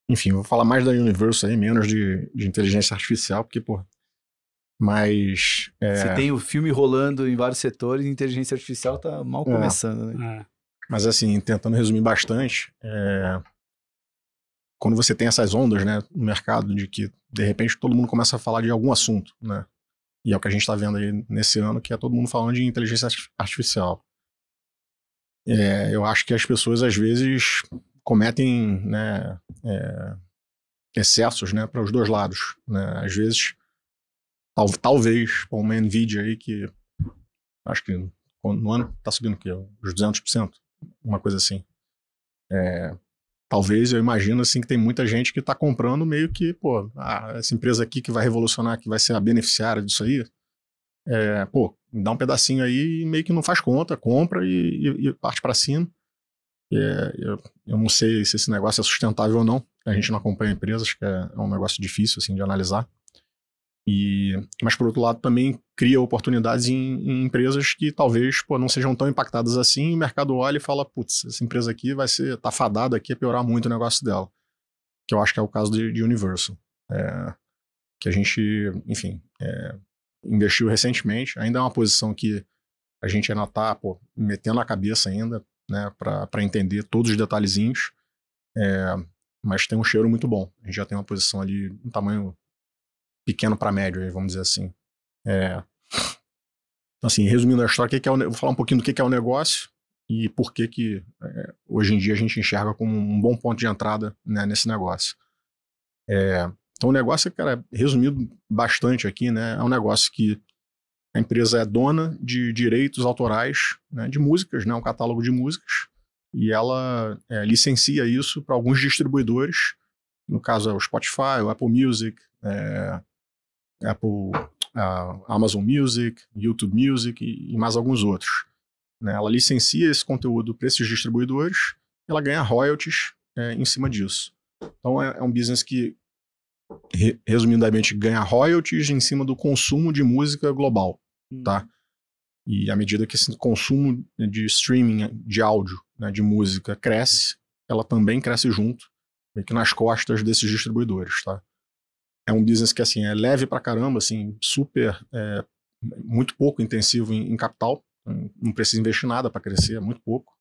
Enfim, vou falar mais da Universal aí, menos de inteligência artificial, porque, pô, mas... Se tem o filme rolando em vários setores, a inteligência artificial tá mal começando, né? Mas assim, tentando resumir bastante, quando você tem essas ondas, né, no mercado, de que, de repente, todo mundo começa a falar de algum assunto, né? E é o que a gente está vendo aí nesse ano, que é todo mundo falando de inteligência artificial. Eu acho que as pessoas, às vezes, cometem, né, excessos, né, para os dois lados, né? Às vezes, talvez, uma Nvidia aí que, acho que no ano está subindo o quê? Os 200%, uma coisa assim. Talvez, eu imagino, assim, que tem muita gente que está comprando meio que, pô, essa empresa aqui que vai revolucionar, que vai ser a beneficiária disso aí, pô, dá um pedacinho aí e meio que não faz conta, compra e parte para cima. Eu não sei se esse negócio é sustentável ou não. A gente não acompanha empresas, que é um negócio difícil assim, de analisar. Mas, por outro lado, também cria oportunidades em empresas que talvez não sejam tão impactadas assim. E o mercado olha e fala, putz, essa empresa aqui tá fadada aqui a piorar muito o negócio dela. Que eu acho que é o caso de Universal. Que a gente, enfim, investiu recentemente. Ainda é uma posição que a gente ainda tá metendo a cabeça ainda, né, para entender todos os detalhezinhos. Mas tem um cheiro muito bom. A gente já tem uma posição ali, um tamanho pequeno para médio, vamos dizer assim. Então, assim, resumindo a história, vou falar um pouquinho do que é o negócio e por que hoje em dia a gente enxerga como um bom ponto de entrada, né, nesse negócio. Então o negócio, cara, resumido bastante aqui, né, é um negócio que a empresa é dona de direitos autorais, né, de músicas, né, um catálogo de músicas, e ela licencia isso para alguns distribuidores, no caso é o Spotify, o Apple Music, Amazon Music, YouTube Music e mais alguns outros. Né? Ela licencia esse conteúdo para esses distribuidores, ela ganha royalties em cima disso. Então é um business que, resumidamente, ganha royalties em cima do consumo de música global. Tá? E à medida que esse consumo de streaming de áudio, né, de música cresce, ela também cresce junto, meio que nas costas desses distribuidores, tá? É um business que, assim, é leve pra caramba, assim, super, muito pouco intensivo em capital, não precisa investir nada para crescer, é muito pouco.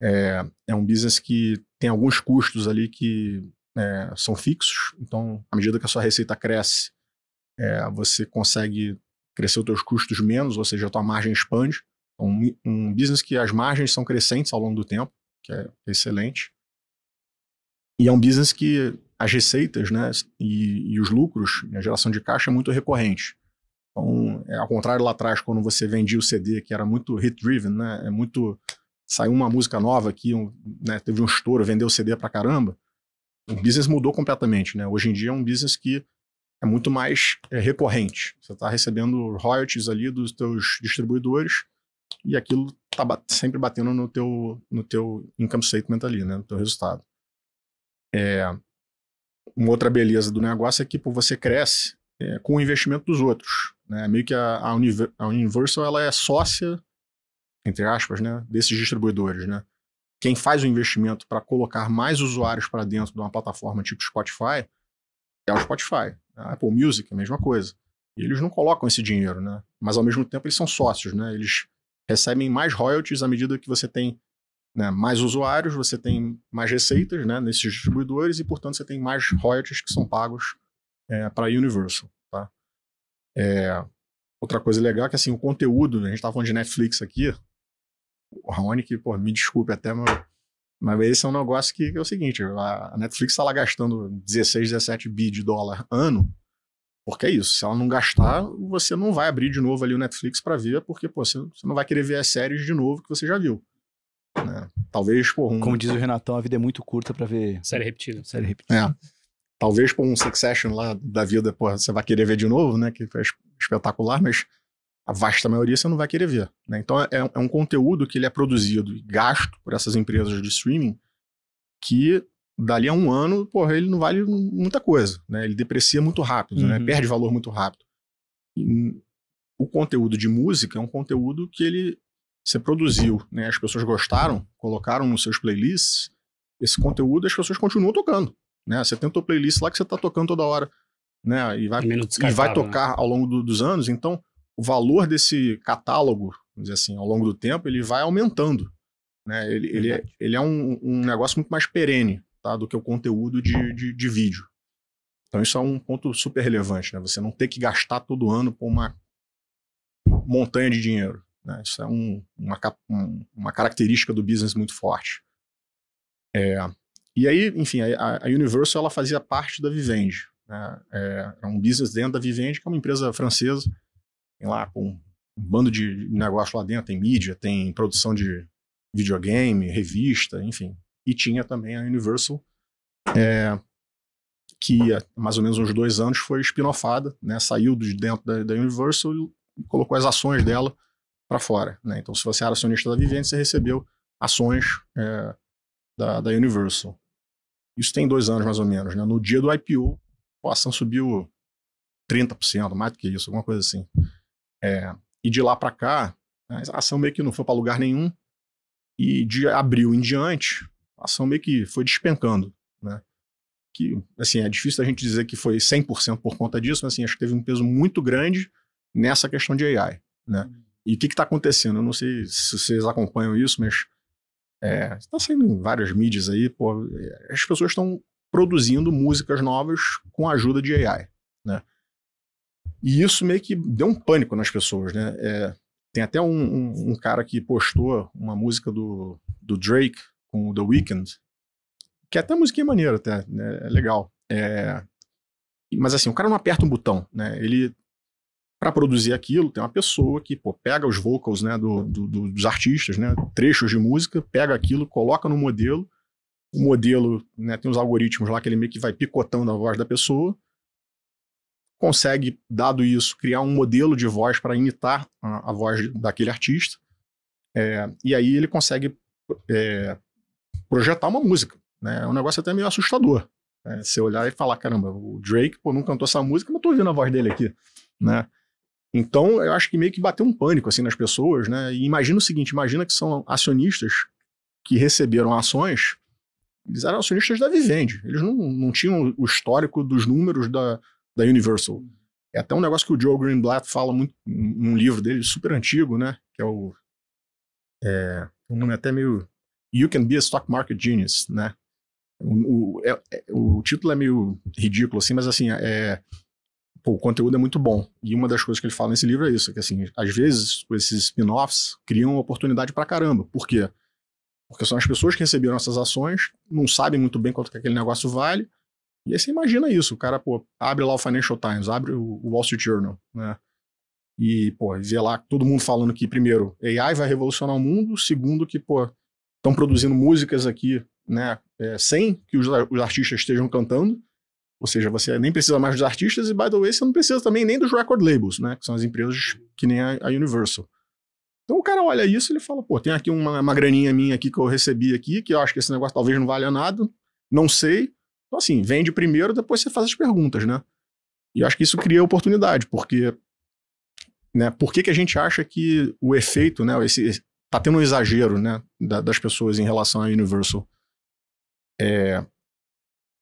É um business que tem alguns custos ali que são fixos, então, à medida que a sua receita cresce, você consegue crescer os seus custos menos, ou seja, a tua margem expande. Um business que as margens são crescentes ao longo do tempo, que é excelente. E é um business que as receitas, né, e os lucros, a geração de caixa é muito recorrente. Então, ao contrário lá atrás, quando você vendia o CD, que era muito hit-driven, né, saiu uma música nova aqui, né, teve um estouro, vendeu o CD pra caramba, o business mudou completamente. Né? Hoje em dia é um business que é muito mais recorrente. Você está recebendo royalties ali dos teus distribuidores e aquilo está sempre batendo no teu income statement ali, né, no teu resultado. Uma outra beleza do negócio é que você cresce com o investimento dos outros. Né? Meio que a Universal ela é sócia, entre aspas, né, desses distribuidores. Né? Quem faz o investimento para colocar mais usuários para dentro de uma plataforma tipo Spotify é o Spotify. A Apple Music, a mesma coisa. E eles não colocam esse dinheiro, né? Mas ao mesmo tempo eles são sócios, né? Eles recebem mais royalties à medida que você tem, né, mais usuários, você tem mais receitas, né, nesses distribuidores e, portanto, você tem mais royalties que são pagos para a Universal. Tá? Outra coisa legal é que, assim, o conteúdo, a gente estava falando de Netflix aqui, o Raoni, que, me desculpe até, mas esse é um negócio que é o seguinte, a Netflix está lá gastando 16, 17 bi de dólar ano, porque é isso, se ela não gastar, você não vai abrir de novo ali o Netflix para ver, porque você não vai querer ver as séries de novo que você já viu. Né? Talvez por Como diz o Renatão, a vida é muito curta para ver série repetida. Talvez por um Succession lá da vida, você vai querer ver de novo, né? Que foi espetacular, mas a vasta maioria você não vai querer ver. Né? Então é um conteúdo que ele é produzido e gasto por essas empresas de streaming que dali a um ano, ele não vale muita coisa. Né? Ele deprecia muito rápido, né? Perde valor muito rápido. E o conteúdo de música é um conteúdo que você produziu, né? As pessoas gostaram, colocaram nos seus playlists, esse conteúdo as pessoas continuam tocando, né? Você tem a tua playlist lá que você tá tocando toda hora, né? E vai tocar ao longo dos anos, então o valor desse catálogo, vamos dizer assim, ao longo do tempo, ele vai aumentando, né? Ele é um negócio muito mais perene, tá? Do que o conteúdo de vídeo. Então isso é um ponto super relevante, né? Você não ter que gastar todo ano por uma montanha de dinheiro, né? Isso é uma característica do business muito forte. E aí, enfim, a Universal ela fazia parte da Vivendi, né? É um business dentro da Vivendi, que é uma empresa francesa, tem lá com um bando de negócio lá dentro, tem mídia, tem produção de videogame, revista, enfim. E tinha também a Universal, que há mais ou menos uns 2 anos foi spin-offada, né? Saiu de dentro da Universal e colocou as ações dela para fora, né? Então, se você era acionista da Vivendi, você recebeu ações da Universal. Isso tem 2 anos mais ou menos, né? No dia do IPO, a ação subiu 30%, mais do que isso, alguma coisa assim. E de lá para cá, a ação meio que não foi para lugar nenhum, e de abril em diante, a ação meio que foi despencando, né? Que, assim, é difícil a gente dizer que foi 100% por conta disso, mas assim, acho que teve um peso muito grande nessa questão de AI, né? E o que está acontecendo? Eu não sei se vocês acompanham isso, mas está saindo em várias mídias aí, pô, as pessoas estão produzindo músicas novas com a ajuda de AI, né? E isso meio que deu um pânico nas pessoas, né? Tem até um cara que postou uma música do Drake com o The Weeknd, que é até musiquinha maneira, até, né? É legal. Mas assim, o cara não aperta um botão, né? Ele, para produzir aquilo, tem uma pessoa que pega os vocals, né, dos artistas, né, trechos de música, pega aquilo, coloca no modelo, o modelo, né, tem uns algoritmos lá que ele meio que vai picotando a voz da pessoa, consegue, dado isso, criar um modelo de voz para imitar a voz daquele artista, e aí ele consegue projetar uma música, né? É um negócio até meio assustador, né? Você olhar e falar, caramba, o Drake, não cantou essa música, mas eu tô ouvindo a voz dele aqui, né? Então, eu acho que meio que bateu um pânico assim nas pessoas, né? E imagina o seguinte, imagina que são acionistas que receberam ações, eles eram acionistas da Vivendi, eles não tinham o histórico dos números da Universal. É até um negócio que o Joe Greenblatt fala muito num livro dele, super antigo, né? Que é o nome até meio You Can Be a Stock Market Genius, né? O título é meio ridículo, assim, mas assim, o conteúdo é muito bom. E uma das coisas que ele fala nesse livro é isso, que assim, às vezes esses spin-offs criam oportunidade pra caramba. Por quê? Porque são as pessoas que receberam essas ações, não sabem muito bem quanto que aquele negócio vale, e aí você imagina isso, o cara, abre lá o Financial Times, abre o Wall Street Journal, né? E, vê lá todo mundo falando que, primeiro, AI vai revolucionar o mundo, segundo que, estão produzindo músicas aqui, né, sem que os artistas estejam cantando, ou seja, você nem precisa mais dos artistas e, by the way, você não precisa também nem dos record labels, né, que são as empresas que nem a Universal. Então o cara olha isso e ele fala, tem aqui uma graninha minha aqui que eu recebi aqui, que eu acho que esse negócio talvez não valha nada, não sei. Então assim, vende primeiro, depois você faz as perguntas, né. E eu acho que isso cria oportunidade, porque, né, por que a gente acha que o efeito, né, tá tendo um exagero, né, das pessoas em relação à Universal?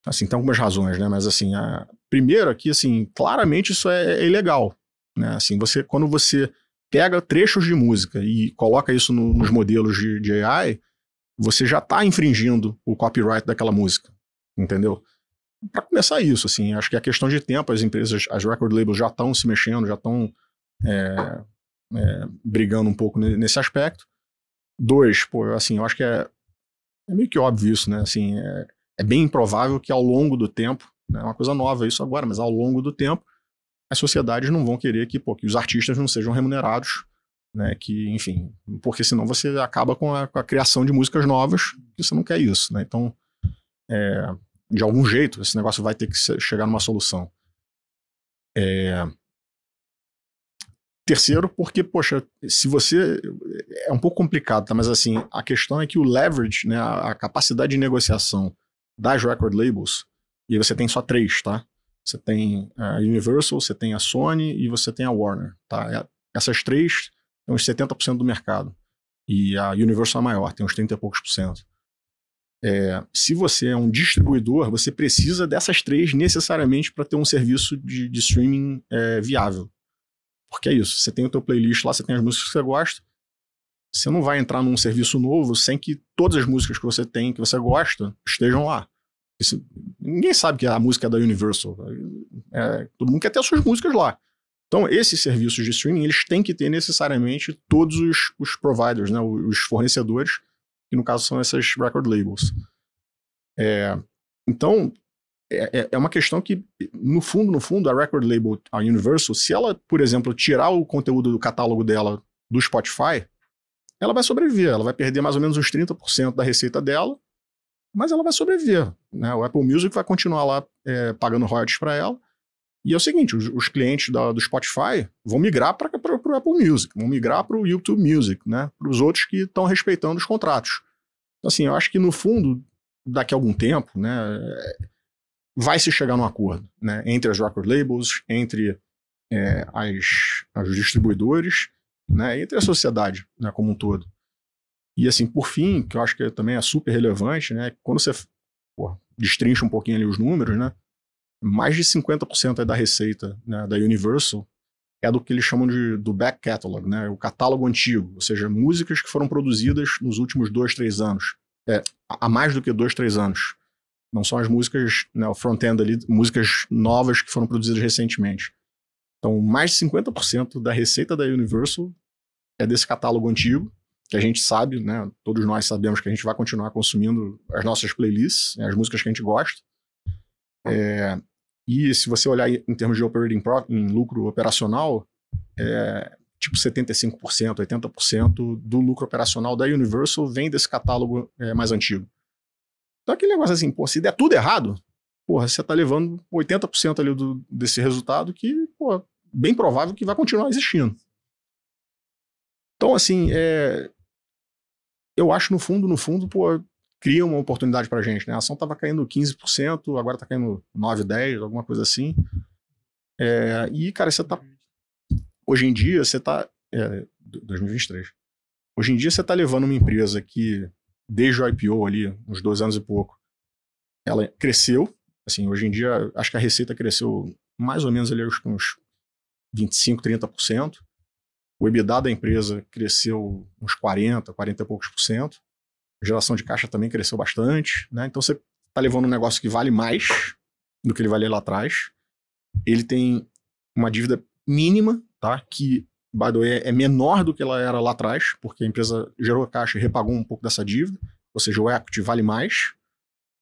Assim, tem algumas razões, né, mas assim, a primeira aqui, assim, claramente isso é ilegal, né, assim, quando você pega trechos de música e coloca isso nos modelos de AI, você já está infringindo o copyright daquela música, entendeu? Para começar isso, assim, acho que é questão de tempo, as empresas, as record labels já estão se mexendo, já estão brigando um pouco nesse aspecto. 2, assim, eu acho que é meio que óbvio isso, né, assim, é bem improvável que ao longo do tempo, né, é uma coisa nova isso agora, mas ao longo do tempo, as sociedades não vão querer que os artistas não sejam remunerados, né, que, enfim, porque senão você acaba com a criação de músicas novas, e você não quer isso, né, então, de algum jeito, esse negócio vai ter que chegar numa solução. Terceiro, porque, se você... É um pouco complicado, tá? Mas assim, a questão é que o leverage, né, a capacidade de negociação das record labels, e aí você tem só 3, tá? Você tem a Universal, você tem a Sony e você tem a Warner, tá? Essas 3 têm uns 70% do mercado. E a Universal é maior, tem uns 30 e poucos %. Se você é um distribuidor, você precisa dessas 3 necessariamente para ter um serviço de streaming viável. Porque é isso, você tem o teu playlist lá, você tem as músicas que você gosta, você não vai entrar num serviço novo sem que todas as músicas que você tem, que você gosta, estejam lá. Ninguém sabe que a música é da Universal. Todo mundo quer ter as suas músicas lá. Então, esses serviços de streaming, eles têm que ter necessariamente todos os providers, né, os fornecedores, que no caso são essas record labels. Então, é uma questão que, no fundo, a record label, a Universal, se ela, por exemplo, tirar o conteúdo do catálogo dela do Spotify, ela vai sobreviver. Ela vai perder mais ou menos uns 30% da receita dela, mas ela vai sobreviver, né? O Apple Music vai continuar lá pagando royalties para ela. E é o seguinte, os clientes do Spotify vão migrar para o Apple Music, vão migrar para o YouTube Music, né? Para os outros que estão respeitando os contratos. Então, assim, eu acho que no fundo, daqui a algum tempo, né, vai se chegar num acordo, né, entre as record labels, entre os distribuidores, né, entre a sociedade, né, como um todo. E assim, por fim, que eu acho que também é super relevante, né, quando você destrincha um pouquinho ali os números, né, mais de 50% da receita, né, da Universal é do que eles chamam do back catalog, né, o catálogo antigo, ou seja, músicas que foram produzidas nos últimos 2, 3 anos, há mais do que 2, 3 anos. Não são as músicas, né, o front-end ali, músicas novas que foram produzidas recentemente. Então, mais de 50% da receita da Universal é desse catálogo antigo, que a gente sabe, né, todos nós sabemos que a gente vai continuar consumindo as nossas playlists, né, as músicas que a gente gosta. E se você olhar em termos de operating profit, em lucro operacional, tipo 75%, 80% do lucro operacional da Universal vem desse catálogo mais antigo. Então aquele negócio assim, se der tudo errado, você tá levando 80% ali desse resultado que, bem provável que vai continuar existindo. Então, assim, eu acho no fundo, cria uma oportunidade pra gente, né? A ação tava caindo 15%, agora tá caindo 9, 10, alguma coisa assim. E, cara, hoje em dia, você tá... 2023. Hoje em dia, você tá levando uma empresa que, desde o IPO ali, uns 2 anos e pouco, ela cresceu. Assim, hoje em dia, acho que a receita cresceu mais ou menos ali uns 25, 30%. O EBITDA da empresa cresceu uns 40 e poucos por cento. A geração de caixa também cresceu bastante, né? Então você está levando um negócio que vale mais do que ele valia lá atrás. Ele tem uma dívida mínima, tá? Que, by the way, é menor do que ela era lá atrás, porque a empresa gerou caixa e repagou um pouco dessa dívida. Ou seja, o equity vale mais.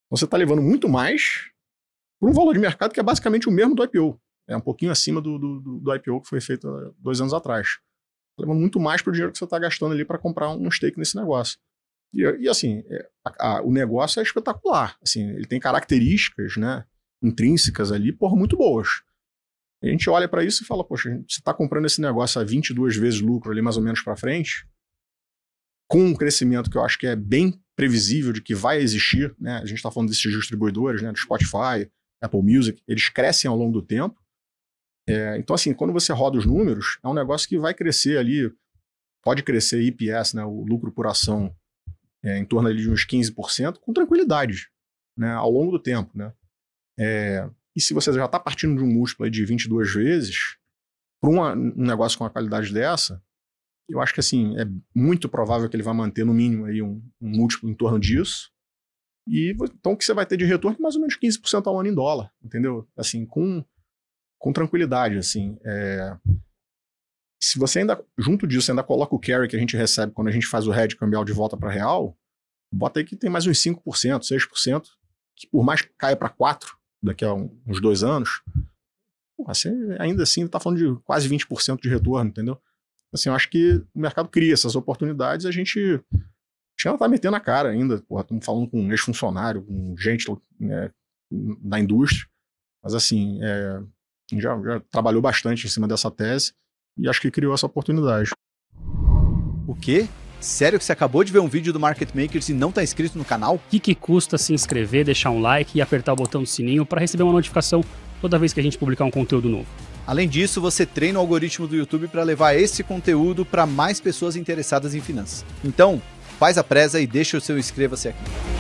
Então você está levando muito mais por um valor de mercado que é basicamente o mesmo do IPO. É um pouquinho acima do IPO que foi feito há 2 anos atrás. Está levando muito mais para o dinheiro que você está gastando ali para comprar um stake nesse negócio. E assim, o negócio é espetacular. Assim, ele tem características, né, intrínsecas ali, muito boas. A gente olha para isso e fala, poxa, você está comprando esse negócio a 22 vezes lucro ali, mais ou menos para frente, com um crescimento que eu acho que é bem previsível de que vai existir, né? A gente está falando desses distribuidores, né, do Spotify, Apple Music, eles crescem ao longo do tempo. Então, assim, quando você roda os números, é um negócio que vai crescer ali, pode crescer EPS, né, o lucro por ação, em torno ali de uns 15%, com tranquilidade, né, ao longo do tempo, né? E se você já está partindo de um múltiplo aí de 22 vezes, para um negócio com uma qualidade dessa, eu acho que assim, é muito provável que ele vai manter no mínimo aí um múltiplo em torno disso. E então o que você vai ter de retorno é mais ou menos 15% ao ano em dólar, entendeu? Assim, com tranquilidade, assim. Se você ainda, junto disso, ainda coloca o carry que a gente recebe quando a gente faz o hedge cambial de volta para real, bota aí que tem mais uns 5%, 6%, que por mais que caia para 4% daqui a uns 2 anos, você ainda assim está falando de quase 20% de retorno, entendeu? Assim, eu acho que o mercado cria essas oportunidades e a gente não tá metendo a cara ainda. Estamos falando com um ex-funcionário, com gente, né, da indústria, mas assim, já trabalhou bastante em cima dessa tese e acho que criou essa oportunidade. O quê? Sério que você acabou de ver um vídeo do Market Makers e não está inscrito no canal? O que custa se inscrever, deixar um like e apertar o botão do sininho para receber uma notificação toda vez que a gente publicar um conteúdo novo? Além disso, você treina o algoritmo do YouTube para levar esse conteúdo para mais pessoas interessadas em finanças. Então, faz a presa e deixa o seu inscreva-se aqui.